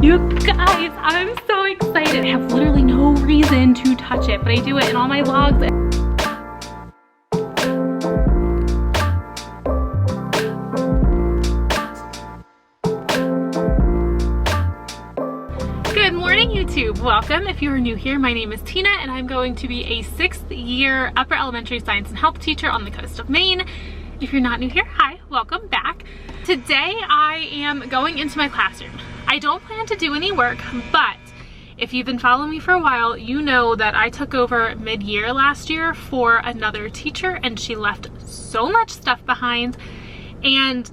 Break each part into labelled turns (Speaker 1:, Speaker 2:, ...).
Speaker 1: You guys, I'm so excited. I have literally no reason to touch it, but I do it in all my vlogs. Good morning, YouTube. Welcome. If you are new here, my name is Tina and I'm going to be a 6th year upper elementary science and health teacher on the coast of Maine. If you're not new here, hi, welcome back. Today I am going into my classroom. I don't plan to do any work, but if you've been following me for a while, you know that I took over mid-year last year for another teacher and she left so much stuff behind. And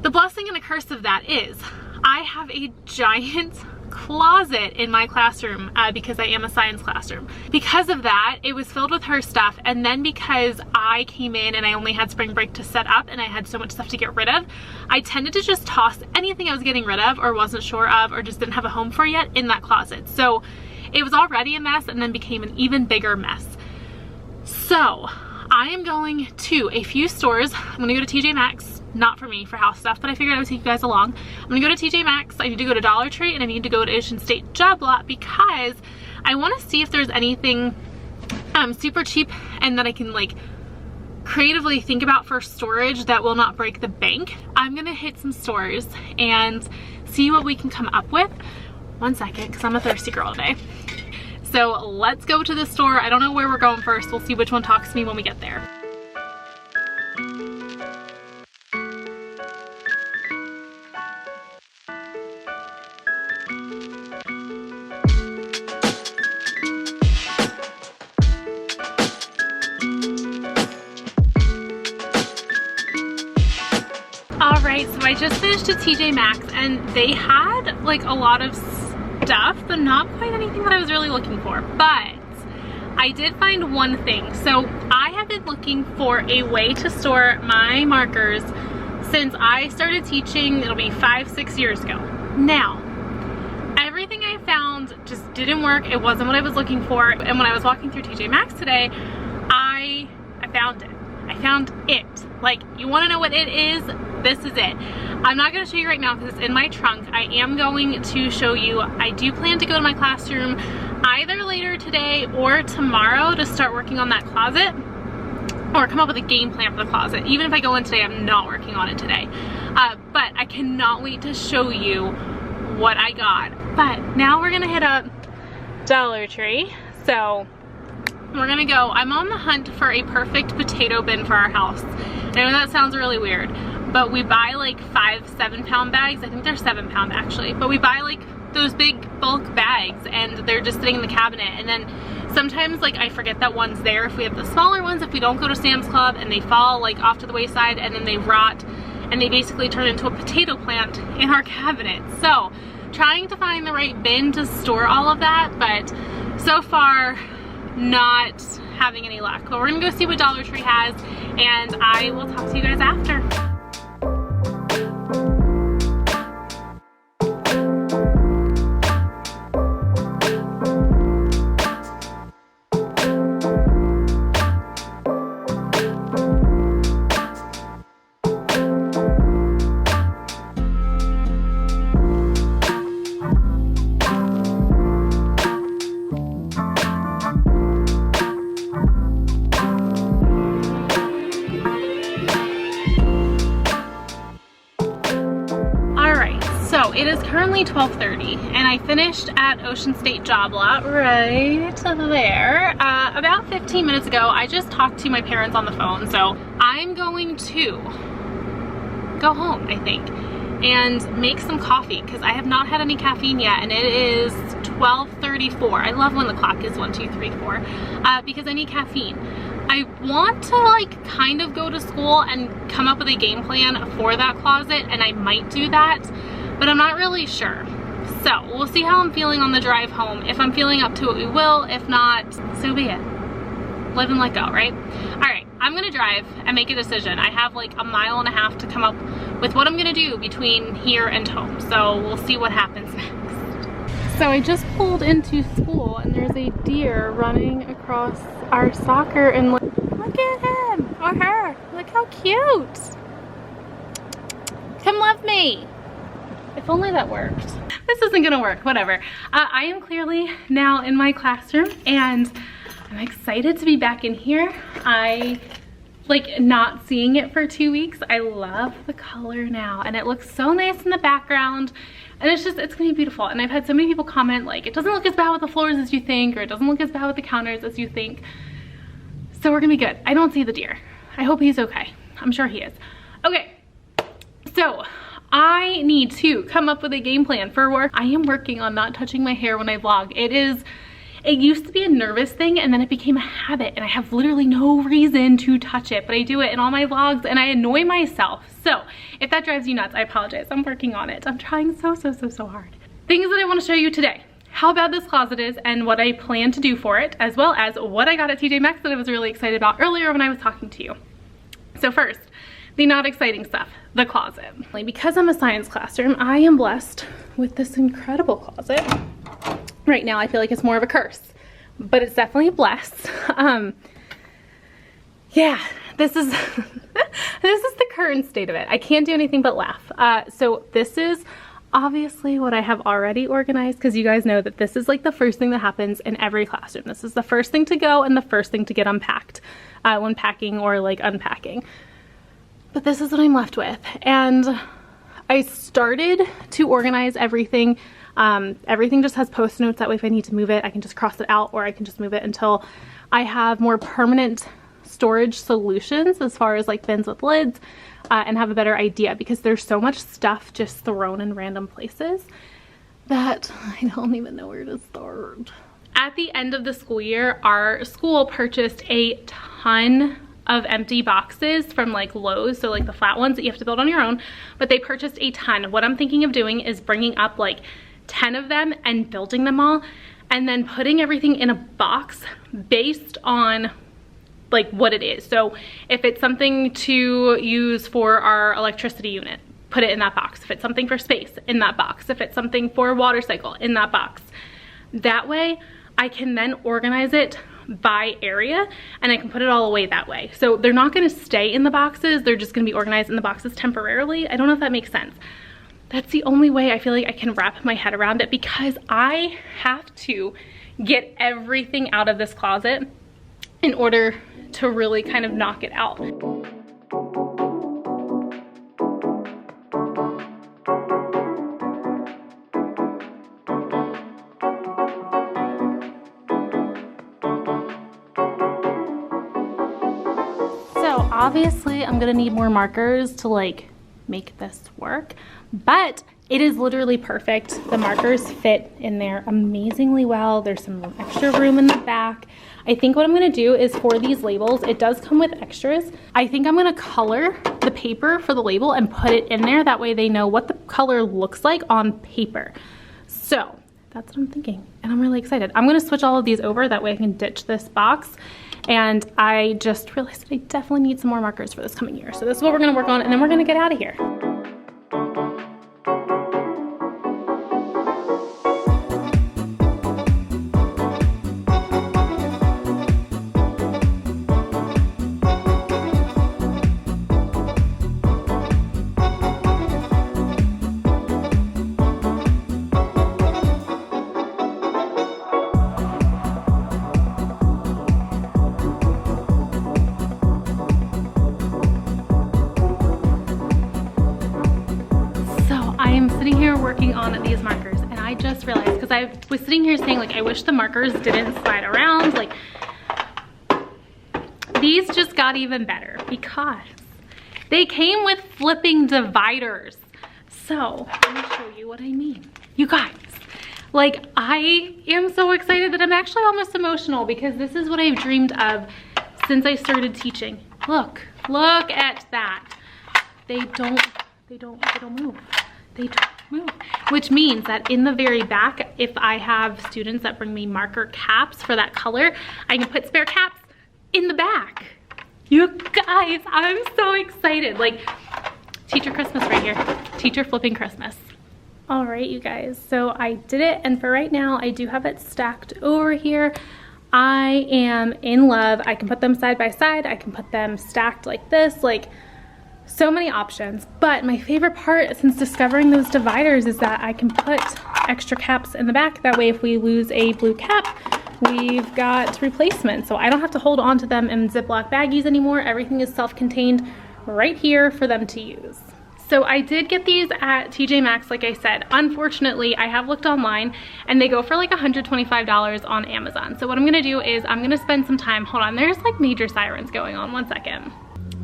Speaker 1: the blessing and the curse of that is I have a giant closet in my classroom because I am a science classroom. Because of that, it was filled with her stuff, and then because I came in and I only had spring break to set up and I had so much stuff to get rid of, I tended to just toss anything I was getting rid of or wasn't sure of or just didn't have a home for yet in that closet. So it was already a mess and then became an even bigger mess. So I am going to a few stores. I'm gonna go to TJ Maxx. Not for me, for house stuff, but I figured I would take you guys along. I'm gonna go to TJ Maxx, I need to go to Dollar Tree, and I need to go to Ocean State Job Lot because I wanna see if there's anything super cheap and that I can like creatively think about for storage that will not break the bank. I'm gonna hit some stores and see what we can come up with. One second, because I'm a thirsty girl today. So let's go to the store. I don't know where we're going first. We'll see which one talks to me when we get there. Alright, so I just finished at TJ Maxx and they had like a lot of stuff, but not quite anything that I was really looking for. But I did find one thing. So I have been looking for a way to store my markers since I started teaching. It'll be 5-6 years ago. Now, everything I found just didn't work. It wasn't what I was looking for. And when I was walking through TJ Maxx today, I found it. I found it. Like, you want to know what it is? This is it. I'm not going to show you right now because it's in my trunk. I am going to show you. I do plan to go to my classroom either later today or tomorrow to start working on that closet or come up with a game plan for the closet. Even if I go in today, I'm not working on it today. But I cannot wait to show you what I got. But now we're going to hit up Dollar Tree. So we're gonna go. I'm on the hunt for a perfect potato bin for our house. I know that sounds really weird, but we buy like 5-7 pound bags. I think they're 7 pound actually, but we buy like those big bulk bags and they're just sitting in the cabinet. And then sometimes like I forget that one's there if we have the smaller ones, if we don't go to Sam's Club, and they fall like off to the wayside and then they rot and they basically turn into a potato plant in our cabinet. So trying to find the right bin to store all of that, but so far not having any luck. But we're gonna go see what Dollar Tree has and I will talk to you guys after. So it is currently 12:30 and I finished at Ocean State Job Lot right there about 15 minutes ago. I just talked to my parents on the phone, so I'm going to go home, I think, and make some coffee because I have not had any caffeine yet and it is 12:34. I love when the clock is 1, 2, 3, 4 because I need caffeine. I want to like kind of go to school and come up with a game plan for that closet, and I might do that, but I'm not really sure. So we'll see how I'm feeling on the drive home. If I'm feeling up to it, we will. If not, so be it. Live and let go, right? All right, I'm gonna drive and make a decision. I have like a mile and a half to come up with what I'm gonna do between here and home. So we'll see what happens next. So I just pulled into school and there's a deer running across our soccer, and look at him or her. Look how cute. Come love me. If only that worked. this isn't gonna work, whatever. I am clearly now in my classroom and I'm excited to be back in here. I like not seeing it for 2 weeks. I love the color now and it looks so nice in the background and it's gonna be beautiful. And I've had so many people comment like, it doesn't look as bad with the floors as you think, or it doesn't look as bad with the counters as you think. So we're gonna be good. I don't see the deer. I hope he's okay. I'm sure he is. Okay, so I need to come up with a game plan for work. I am working on not touching my hair when I vlog. It used to be a nervous thing and then it became a habit and I have literally no reason to touch it, but I do it in all my vlogs and I annoy myself. So if that drives you nuts, I apologize. I'm working on it. I'm trying so hard. Things that I want to show you today. How bad this closet is and what I plan to do for it, as well as what I got at TJ Maxx that I was really excited about earlier when I was talking to you. So first, the not exciting stuff, the closet. Because I'm a science classroom, I am blessed with this incredible closet. Right now I feel like it's more of a curse, but it's definitely a bless. Yeah, this is this is the current state of it. I can't do anything but laugh. So this is obviously what I have already organized, because you guys know that this is like the first thing that happens in every classroom. This is the first thing to go and the first thing to get unpacked when packing or like unpacking. But this is what I'm left with. And I started to organize everything. Everything just has post notes. That way if I need to move it, I can just cross it out, or I can just move it until I have more permanent storage solutions as far as like bins with lids, and have a better idea, because there's so much stuff just thrown in random places that I don't even know where to start. At the end of the school year, our school purchased a ton of empty boxes from like Lowe's, so like the flat ones that you have to build on your own, but they purchased a ton. What I'm thinking of doing is bringing up like 10 of them and building them all, and then putting everything in a box based on like what it is. So if it's something to use for our electricity unit, put it in that box. If it's something for space, in that box. If it's something for water cycle, in that box. That way I can then organize it by area and I can put it all away that way. So they're not going to stay in the boxes, they're just going to be organized in the boxes temporarily. I don't know if that makes sense. That's the only way I feel like I can wrap my head around it, because I have to get everything out of this closet in order to really kind of knock it out. So obviously I'm gonna need more markers to like make this work, but it is literally perfect. The markers fit in there amazingly well. There's some extra room in the back. I think what I'm gonna do is, for these labels, it does come with extras. I think I'm gonna color the paper for the label and put it in there. That way they know what the color looks like on paper. So that's what I'm thinking, and I'm really excited. I'm gonna switch all of these over. That way I can ditch this box. And I just realized I definitely need some more markers for this coming year. So this is what we're gonna work on, and then we're gonna get out of here. Working on these markers, and I just realized, because I was sitting here saying like I wish the markers didn't slide around, like these just got even better because they came with flipping dividers. So let me show you what I mean. You guys, like I am so excited that I'm actually almost emotional, because this is what I've dreamed of since I started teaching. Look at that. They don't move. They don't move. Which means that in the very back, if I have students that bring me marker caps for that color, I can put spare caps in the back. You guys, I'm so excited. Like, teacher Christmas right here. Teacher flipping Christmas. All right, you guys, so I did it, and for right now, I do have it stacked over here. I am in love. I can put them side by side. I can put them stacked like this, like So many options, but my favorite part since discovering those dividers is that I can put extra caps in the back. That way if we lose a blue cap, we've got replacements. So I don't have to hold on to them in Ziploc baggies anymore. Everything is self-contained right here for them to use. So I did get these at TJ Maxx, like I said. Unfortunately, I have looked online and they go for like $125 on Amazon. So what I'm gonna do is I'm gonna spend some time, hold on, there's like major sirens going on, one second.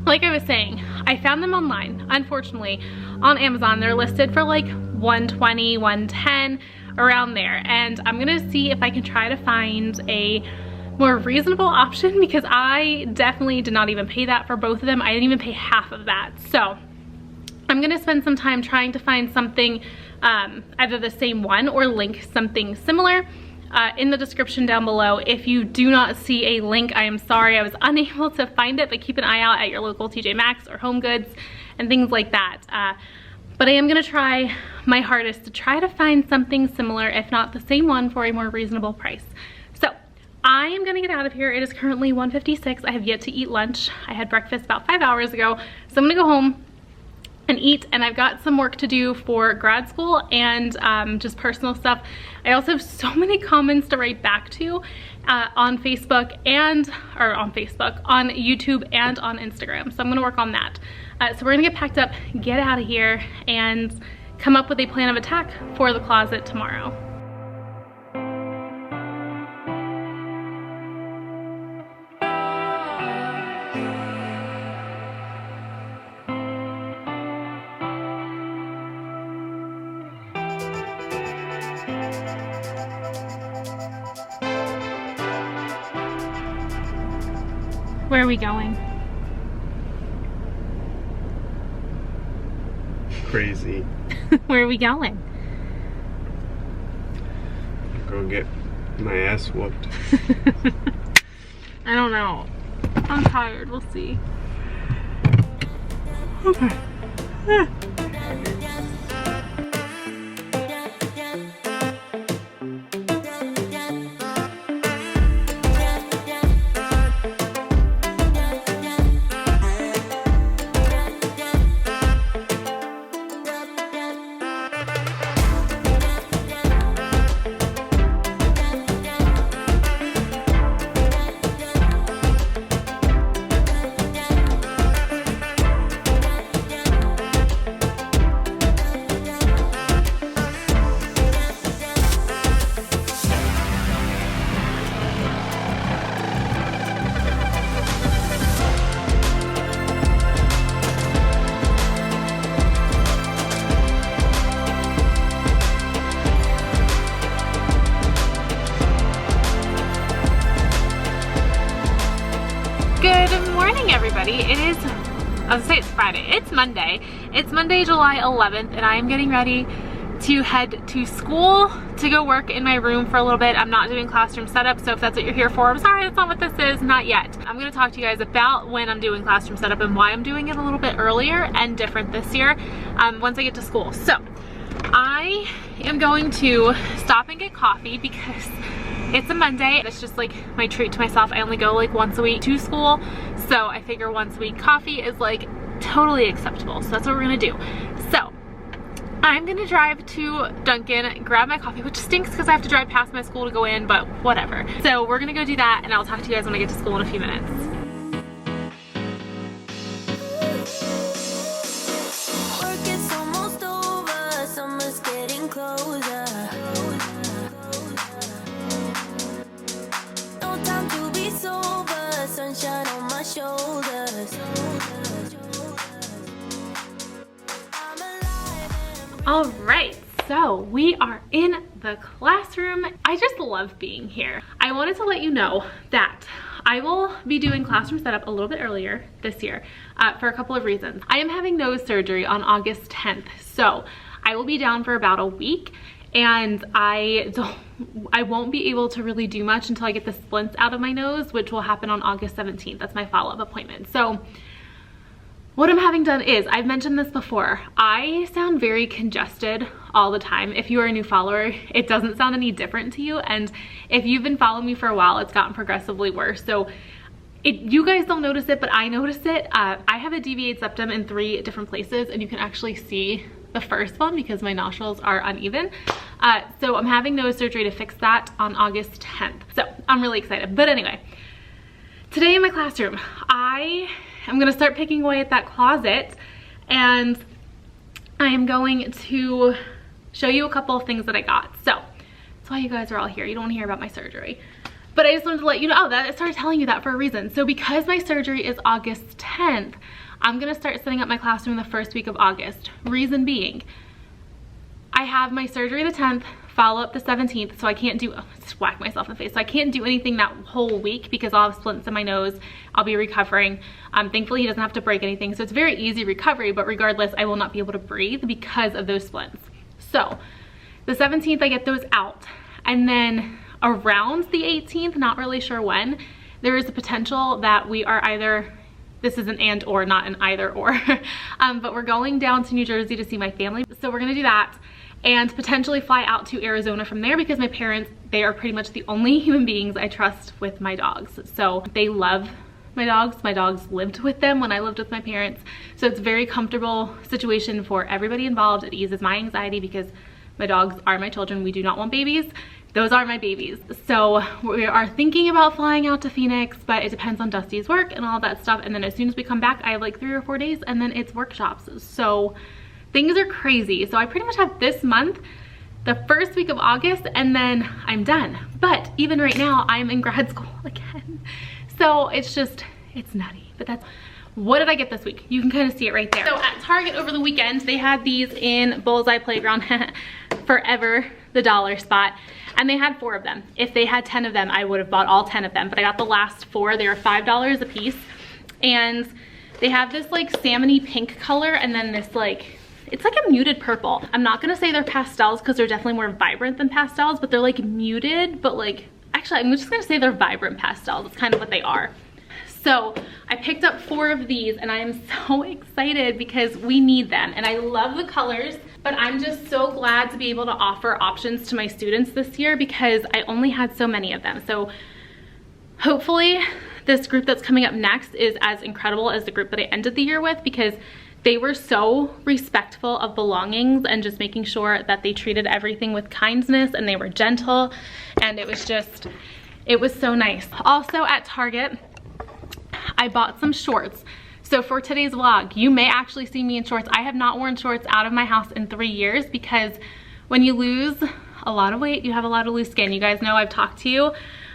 Speaker 1: Like I was saying, I found them online. Unfortunately, on Amazon, they're listed for like $120, $110, around there. And I'm gonna see if I can try to find a more reasonable option because I definitely did not even pay that for both of them. I didn't even pay half of that. So I'm gonna spend some time trying to find something, either the same one or link something similar. In the description down below. If you do not see a link, I am sorry, I was unable to find it, but keep an eye out at your local TJ Maxx or Home Goods and things like that. But I am gonna try my hardest to try to find something similar, if not the same one, for a more reasonable price. So I am gonna get out of here. It is currently 1:56. I have yet to eat lunch. I had breakfast about 5 hours ago, so I'm gonna go home and eat, and I've got some work to do for grad school and just personal stuff. I also have so many comments to write back to on Facebook on YouTube and on Instagram. So I'm gonna work on that. So we're gonna get packed up, get out of here, and come up with a plan of attack for the closet tomorrow. Where are we going?
Speaker 2: Crazy.
Speaker 1: Where are we going?
Speaker 2: Go get my ass whooped.
Speaker 1: I don't know. I'm tired. We'll see. Okay. Good morning, everybody. It is, I was gonna say it's Friday. It's Monday. It's Monday, July 11th, and I am getting ready to head to school to go work in my room for a little bit. I'm not doing classroom setup, so if that's what you're here for, I'm sorry, that's not what this is, not yet. I'm gonna talk to you guys about when I'm doing classroom setup and why I'm doing it a little bit earlier and different this year once I get to school. So I am going to stop and get coffee because it's a Monday. It's just like my treat to myself. I only go like once a week to school, so I figure once a week coffee is like totally acceptable. So that's what we're gonna do. So I'm gonna drive to Dunkin', grab my coffee, which stinks because I have to drive past my school to go in, but whatever. So we're gonna go do that, and I'll talk to you guys when I get to school in a few minutes.
Speaker 3: Work is almost over, summer's getting closer. No time to be sober, sunshine on my shoulders.
Speaker 1: All right, so we are in the classroom. I just love being here. I wanted to let you know that I will be doing classroom setup a little bit earlier this year for a couple of reasons. I am having nose surgery on August 10th, so I will be down for about a week, and I won't be able to really do much until I get the splints out of my nose, which will happen on August 17th. That's my follow-up appointment. So what I'm having done is, I've mentioned this before, I sound very congested all the time. If you are a new follower, it doesn't sound any different to you, and if you've been following me for a while, it's gotten progressively worse. So You guys don't notice it, but I notice it. I have a deviated septum in 3 different places, and you can actually see the first one because my nostrils are uneven. So I'm having nose surgery to fix that on August 10th. So I'm really excited. But anyway, today in my classroom, I am gonna start picking away at that closet, and I am going to show you a couple of things that I got. So that's why you guys are all here. You don't want to hear about my surgery. But I just wanted to let you know that I started telling you that for a reason. So because my surgery is August 10th, I'm gonna start setting up my classroom the first week of August. Reason being, I have my surgery the 10th, follow up the 17th, so I can't do, just whack myself in the face. So I can't do anything that whole week because I'll have splints in my nose. I'll be recovering. Thankfully he doesn't have to break anything, so it's very easy recovery, but regardless, I will not be able to breathe because of those splints. So the 17th, I get those out. And then around the 18th, not really sure when, there is a potential that we are either, this is an and or, not an either or, but we're going down to New Jersey to see my family. So we're gonna do that and potentially fly out to Arizona from there because my parents, they are pretty much the only human beings I trust with my dogs. So they love my dogs. My dogs lived with them when I lived with my parents. So it's a very comfortable situation for everybody involved. It eases my anxiety because my dogs are my children. We do not want babies. Those are my babies. So we are thinking about flying out to Phoenix, but it depends on Dusty's work and all that stuff. And then as soon as we come back, I have like 3 or 4 days and then it's workshops. So things are crazy. So I pretty much have this month, the first week of August, and then I'm done. But even right now, I'm in grad school again. So it's just, it's nutty. But that's, what did I get this week? You can kind of see it right there. So at Target over the weekend, they had these in Bullseye Playground, forever the dollar spot. And they had 4 of them. If they had 10 of them, I would have bought all 10 of them. But I got the last 4. They were $5 a piece. And they have this like salmony pink color and then this like, it's like a muted purple. I'm not gonna say they're pastels because they're definitely more vibrant than pastels, but they're like muted, but like, actually I'm just gonna say they're vibrant pastels. It's kind of what they are. So I picked up 4 of these and I am so excited because we need them. And I love the colors, but I'm just so glad to be able to offer options to my students this year because I only had so many of them. So hopefully this group that's coming up next is as incredible as the group that I ended the year with because they were so respectful of belongings and just making sure that they treated everything with kindness and they were gentle. And it was just, it was so nice. Also at Target, I bought some shorts. So for today's vlog, you may actually see me in shorts. I have not worn shorts out of my house in 3 years because when you lose a lot of weight, you have a lot of loose skin. You guys know I've talked to you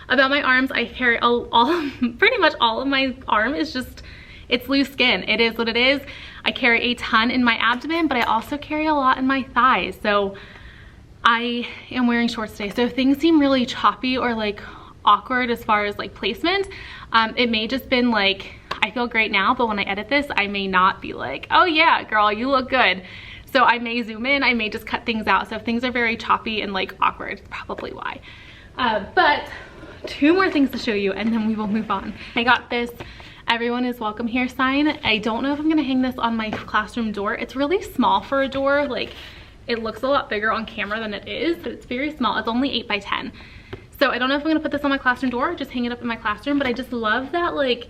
Speaker 1: about my arms. I carry pretty much all of my arm is just, it's loose skin. It is what it is. I carry a ton in my abdomen, but I also carry a lot in my thighs. So I am wearing shorts today. So if things seem really choppy or like awkward as far as like placement, it may just been like, I feel great now, but when I edit this, I may not be like, oh yeah, girl, you look good. So I may zoom in, I may just cut things out. So if things are very choppy and like awkward, it's probably why. But 2 more things to show you and then we will move on. I got this "Everyone is welcome here" sign. I don't know if I'm gonna hang this on my classroom door. It's really small for a door. Like it looks a lot bigger on camera than it is, but it's very small. It's only 8 by 10. So I don't know if I'm gonna put this on my classroom door or just hang it up in my classroom, but I just love that, like,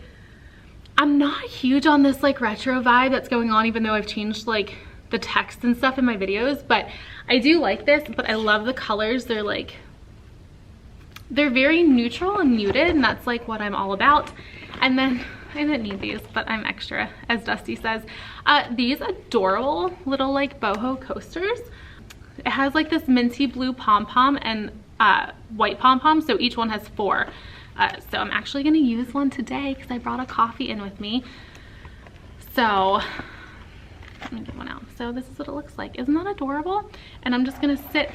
Speaker 1: I'm not huge on this like retro vibe that's going on, even though I've changed like the text and stuff in my videos, but I do like this. But I love the colors. They're like, they're very neutral and muted, and that's like what I'm all about. And then I didn't need these, but I'm extra, as Dusty says. These adorable little like boho coasters. It has like this minty blue pom-pom and white pom-pom, so each one has 4. So I'm actually gonna use one today because I brought a coffee in with me. So let me get one out. So this is what it looks like. Isn't that adorable? And I'm just gonna sit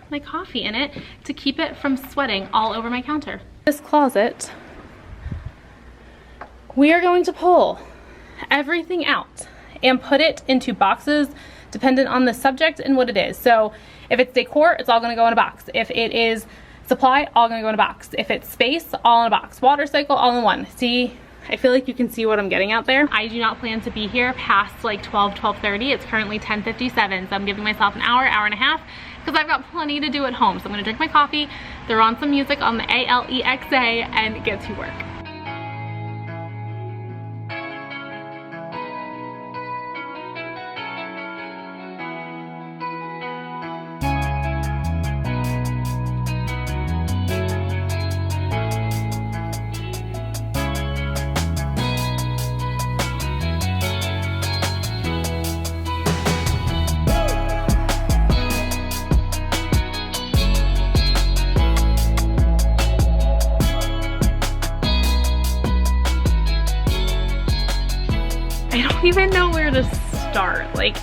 Speaker 1: my coffee in it to keep it from sweating all over my counter. This closet, we are going to pull everything out and put it into boxes dependent on the subject and what it is. So if it's decor, it's all gonna go in a box. If it is supply, all gonna go in a box. If it's space, all in a box. Water cycle, all in one. See, I feel like you can see what I'm getting out there. I do not plan to be here past like 12:30. It's currently 10:57, so I'm giving myself an hour, hour and a half, because I've got plenty to do at home. So I'm gonna drink my coffee, throw on some music on the ALEXA, and get to work. even know where to start. Like,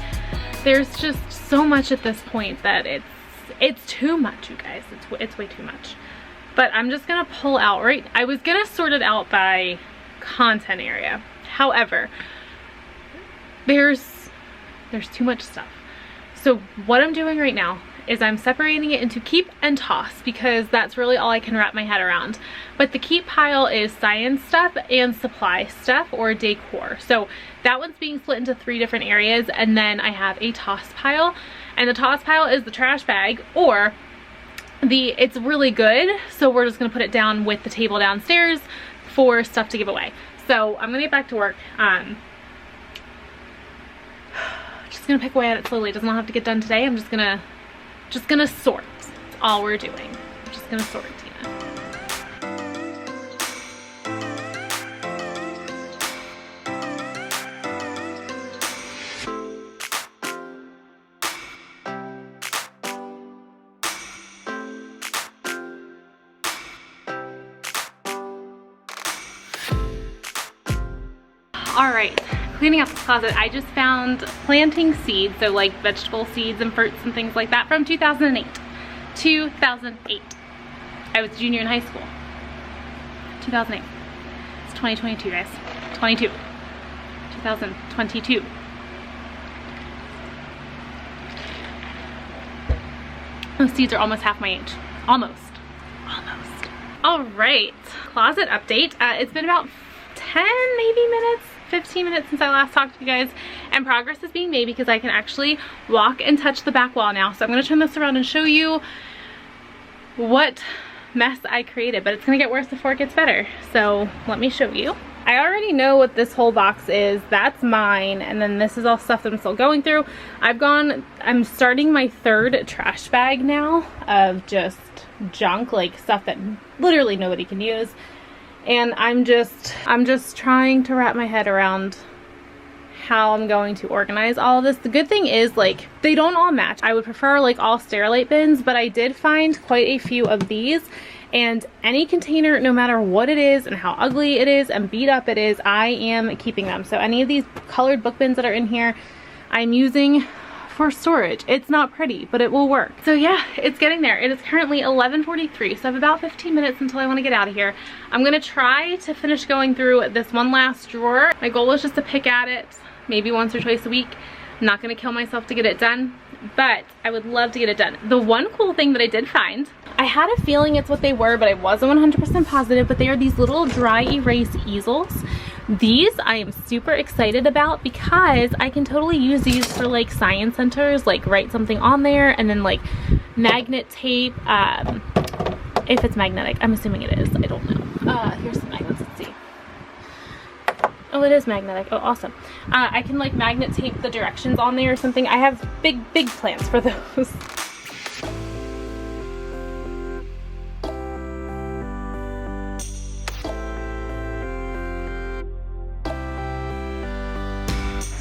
Speaker 1: there's just so much at this point that it's too much, you guys. It's way too much. But I'm just gonna pull out, right? I was gonna sort it out by content area. However, there's too much stuff. So what I'm doing right now is I'm separating it into keep and toss, because that's really all I can wrap my head around. But the keep pile is science stuff and supply stuff, or decor. So that one's being split into 3 different areas, and then I have a toss pile. And the toss pile is the trash bag, or it's really good, so we're just gonna put it down with the table downstairs for stuff to give away. So I'm gonna get back to work. Just gonna pick away at it slowly. It does not have to get done today. I'm just gonna sort. That's all we're doing. I'm just gonna sort, Tina. All right, cleaning up the closet. I just found planting seeds, so like vegetable seeds and fruits and things like that, from 2008. 2008. I was a junior in high school. 2008. It's 2022, guys. 2022. Those seeds are almost half my age. Almost. All right, closet update. It's been about 10 maybe minutes, 15 minutes since I last talked to you guys, and progress is being made because I can actually walk and touch the back wall now. So I'm going to turn this around and show you what mess I created, but it's going to get worse before it gets better. So let me show you. I already know what this whole box is. That's mine, and then this is all stuff that I'm still going through. I'm starting my 3rd trash bag now of just junk, like stuff that literally nobody can use. And I'm just trying to wrap my head around how I'm going to organize all of this. The good thing is, like, they don't all match. I would prefer like all Sterilite bins, but I did find quite a few of these, and any container, no matter what it is and how ugly it is and beat up it is, I am keeping them. So any of these colored book bins that are in here, I'm using for storage. It's not pretty, but it will work. So yeah, it's getting there. It is currently 11:43, so I have about 15 minutes until I want to get out of here. I'm gonna try to finish going through this one last drawer. My goal is just to pick at it maybe once or twice a week. I'm not gonna kill myself to get it done, but I would love to get it done. The one cool thing that I did find, I had a feeling it's what they were, but I wasn't 100% positive, but they are these little dry erase easels. These I am super excited about because I can totally use these for like science centers, like write something on there, and then like magnet tape, if it's magnetic. I'm assuming it is, I don't know. Here's some magnets, let's see. Oh, it is magnetic. Oh, awesome. I can like magnet tape the directions on there or something. I have big plans for those.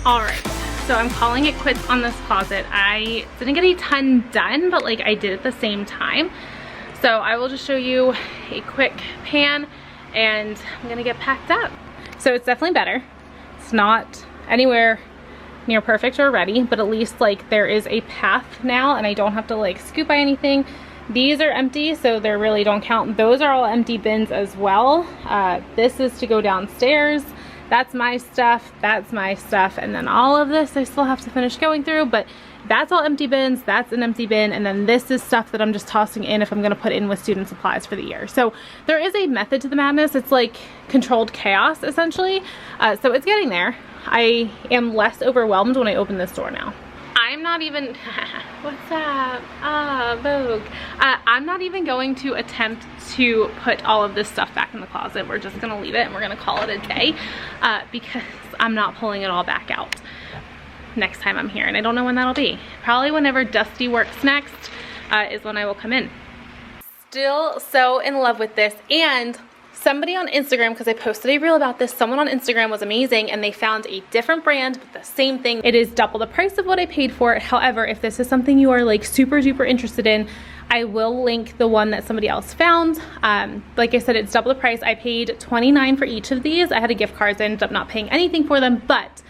Speaker 1: Alright, so I'm calling it quits on this closet. I didn't get a ton done, but like I did at the same time. So I will just show you a quick pan, and I'm gonna get packed up. So it's definitely better. It's not anywhere near perfect or ready, but at least like there is a path now, and I don't have to like scoop by anything. These are empty, so they really don't count. Those are all empty bins as well. This is to go downstairs. That's my stuff, and then all of this I still have to finish going through, but that's all empty bins, that's an empty bin, and then this is stuff that I'm just tossing in if I'm gonna put in with student supplies for the year. So there is a method to the madness. It's like controlled chaos, essentially. So it's getting there. I am less overwhelmed when I open this door now. I'm not even, what's up? Vogue. I'm not even going to attempt to put all of this stuff back in the closet. We're just gonna leave it and we're gonna call it a day, because I'm not pulling it all back out next time I'm here, and I don't know when that'll be. Probably whenever Dusty works next is when I will come in. Still so in love with this, and somebody on Instagram, because I posted a reel about this, someone on Instagram was amazing and they found a different brand but the same thing. It is double the price of what I paid for it. However, if this is something you are like super duper interested in, I will link the one that somebody else found. Like I said, it's double the price. I paid $29 for each of these. I had a gift card, so I ended up not paying anything for them, but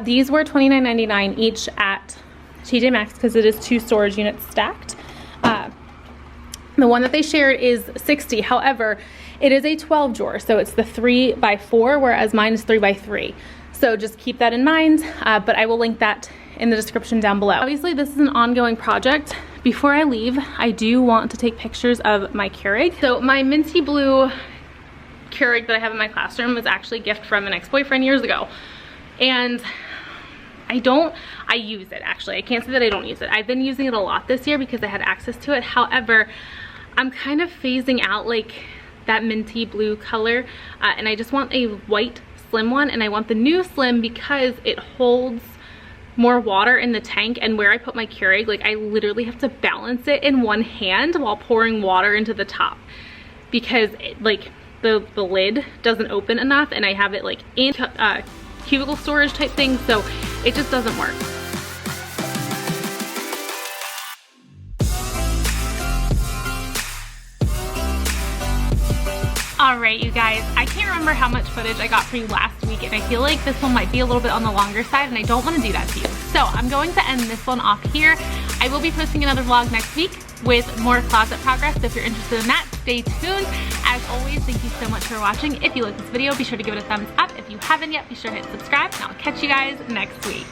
Speaker 1: These were $29.99 each at TJ Maxx because it is 2 storage units stacked. The one that they shared is $60. However, it is a 12 drawer, so it's the 3x4, whereas mine is 3x3. So just keep that in mind, but I will link that in the description down below. Obviously, this is an ongoing project. Before I leave, I do want to take pictures of my Keurig. So my minty blue Keurig that I have in my classroom was actually a gift from an ex-boyfriend years ago. And I use it actually. I can't say that I don't use it. I've been using it a lot this year because I had access to it. However, I'm kind of phasing out like that minty blue color and I just want a white slim one, and I want the new slim because it holds more water in the tank, and where I put my Keurig, like I literally have to balance it in one hand while pouring water into the top because like the lid doesn't open enough, and I have it like in cubicle storage type thing, so it just doesn't work. Alright you guys, I can't remember how much footage I got for you last week, and I feel like this one might be a little bit on the longer side, and I don't want to do that to you. So I'm going to end this one off here. I will be posting another vlog next week with more closet progress, so if you're interested in that, stay tuned. As always, thank you so much for watching. If you like this video, be sure to give it a thumbs up. If you haven't yet, be sure to hit subscribe, and I'll catch you guys next week.